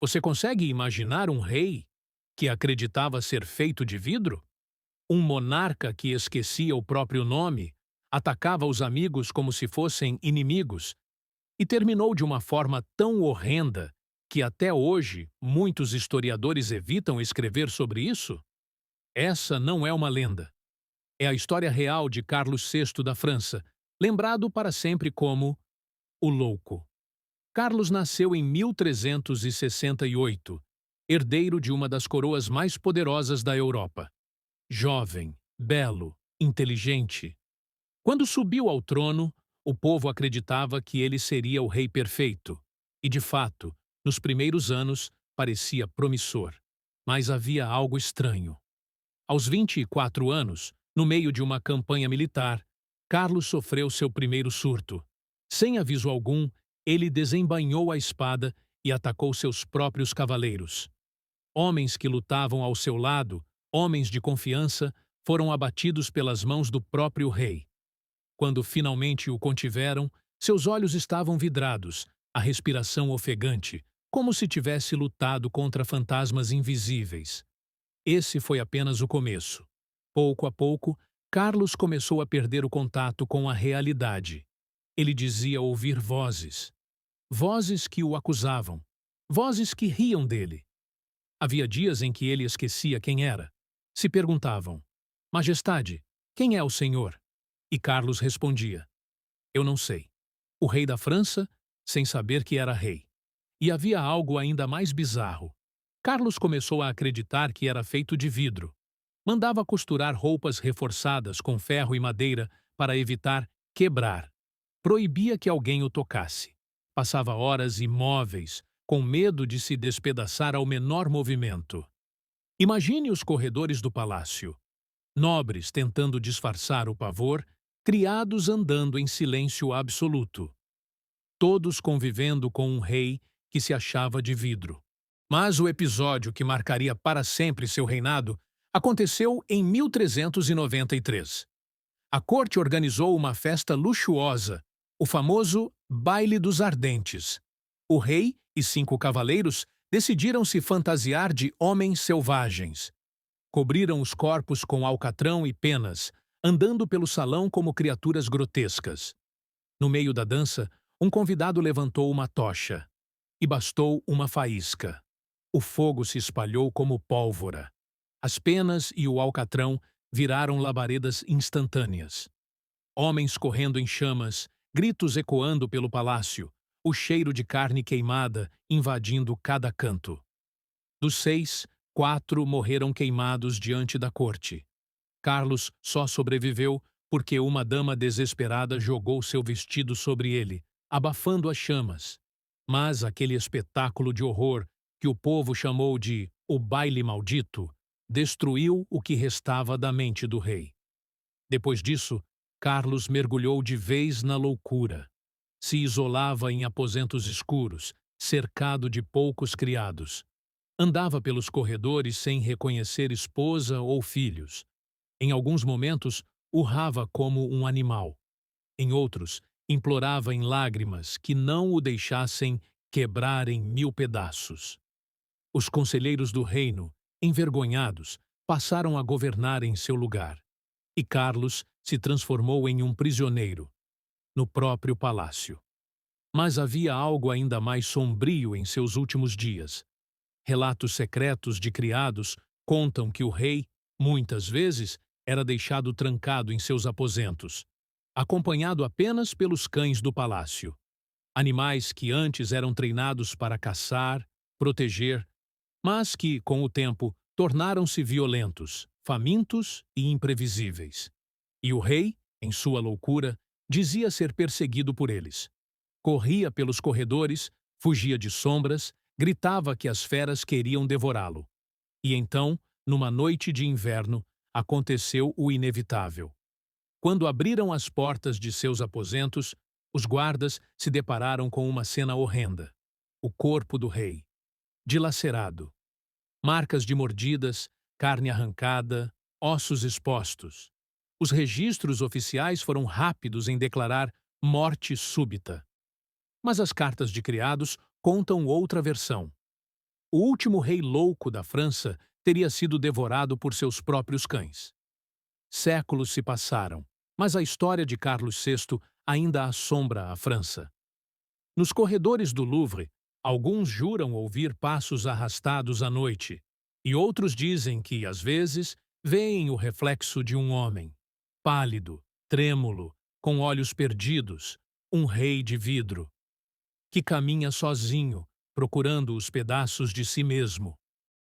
Você consegue imaginar um rei que acreditava ser feito de vidro? Um monarca que esquecia o próprio nome, atacava os amigos como se fossem inimigos e terminou de uma forma tão horrenda que até hoje muitos historiadores evitam escrever sobre isso? Essa não é uma lenda. É a história real de Carlos VI da França, lembrado para sempre como o Louco. Carlos nasceu em 1368, herdeiro de uma das coroas mais poderosas da Europa. Jovem, belo, inteligente. Quando subiu ao trono, o povo acreditava que ele seria o rei perfeito. E, de fato, nos primeiros anos, parecia promissor. Mas havia algo estranho. Aos 24 anos, no meio de uma campanha militar, Carlos sofreu seu primeiro surto. Sem aviso algum, ele desembainhou a espada e atacou seus próprios cavaleiros. Homens que lutavam ao seu lado, homens de confiança, foram abatidos pelas mãos do próprio rei. Quando finalmente o contiveram, seus olhos estavam vidrados, a respiração ofegante, como se tivesse lutado contra fantasmas invisíveis. Esse foi apenas o começo. Pouco a pouco, Carlos começou a perder o contato com a realidade. Ele dizia ouvir vozes. Vozes que o acusavam. Vozes que riam dele. Havia dias em que ele esquecia quem era. Se perguntavam: Majestade, quem é o senhor? E Carlos respondia: Eu não sei. O rei da França, sem saber que era rei. E havia algo ainda mais bizarro. Carlos começou a acreditar que era feito de vidro. Mandava costurar roupas reforçadas com ferro e madeira para evitar quebrar. Proibia que alguém o tocasse. Passava horas imóveis, com medo de se despedaçar ao menor movimento. Imagine os corredores do palácio. Nobres tentando disfarçar o pavor, criados andando em silêncio absoluto. Todos convivendo com um rei que se achava de vidro. Mas o episódio que marcaria para sempre seu reinado aconteceu em 1393. A corte organizou uma festa luxuosa, o famoso Baile dos Ardentes. O rei e 5 cavaleiros decidiram se fantasiar de homens selvagens. Cobriram os corpos com alcatrão e penas, andando pelo salão como criaturas grotescas. No meio da dança, um convidado levantou uma tocha. E bastou uma faísca. O fogo se espalhou como pólvora. As penas e o alcatrão viraram labaredas instantâneas. Homens correndo em chamas, gritos ecoando pelo palácio, o cheiro de carne queimada invadindo cada canto. Dos 6, 4 morreram queimados diante da corte. Carlos só sobreviveu porque uma dama desesperada jogou seu vestido sobre ele, abafando as chamas. Mas aquele espetáculo de horror, que o povo chamou de o baile maldito, destruiu o que restava da mente do rei. Depois disso, Carlos mergulhou de vez na loucura. Se isolava em aposentos escuros, cercado de poucos criados. Andava pelos corredores sem reconhecer esposa ou filhos. Em alguns momentos, urrava como um animal. Em outros, implorava em lágrimas que não o deixassem quebrar em 1000 pedaços. Os conselheiros do reino, envergonhados, passaram a governar em seu lugar. E Carlos se transformou em um prisioneiro, no próprio palácio. Mas havia algo ainda mais sombrio em seus últimos dias. Relatos secretos de criados contam que o rei, muitas vezes, era deixado trancado em seus aposentos, acompanhado apenas pelos cães do palácio. Animais que antes eram treinados para caçar, proteger, mas que, com o tempo, tornaram-se violentos, famintos e imprevisíveis. E o rei, em sua loucura, dizia ser perseguido por eles. Corria pelos corredores, fugia de sombras, gritava que as feras queriam devorá-lo. E então, numa noite de inverno, aconteceu o inevitável. Quando abriram as portas de seus aposentos, os guardas se depararam com uma cena horrenda. O corpo do rei, dilacerado. Marcas de mordidas, carne arrancada, ossos expostos. Os registros oficiais foram rápidos em declarar morte súbita. Mas as cartas de criados contam outra versão. O último rei louco da França teria sido devorado por seus próprios cães. Séculos se passaram, mas a história de Carlos VI ainda assombra a França. Nos corredores do Louvre, alguns juram ouvir passos arrastados à noite, e outros dizem que, às vezes, veem o reflexo de um homem, pálido, trêmulo, com olhos perdidos, um rei de vidro, que caminha sozinho, procurando os pedaços de si mesmo.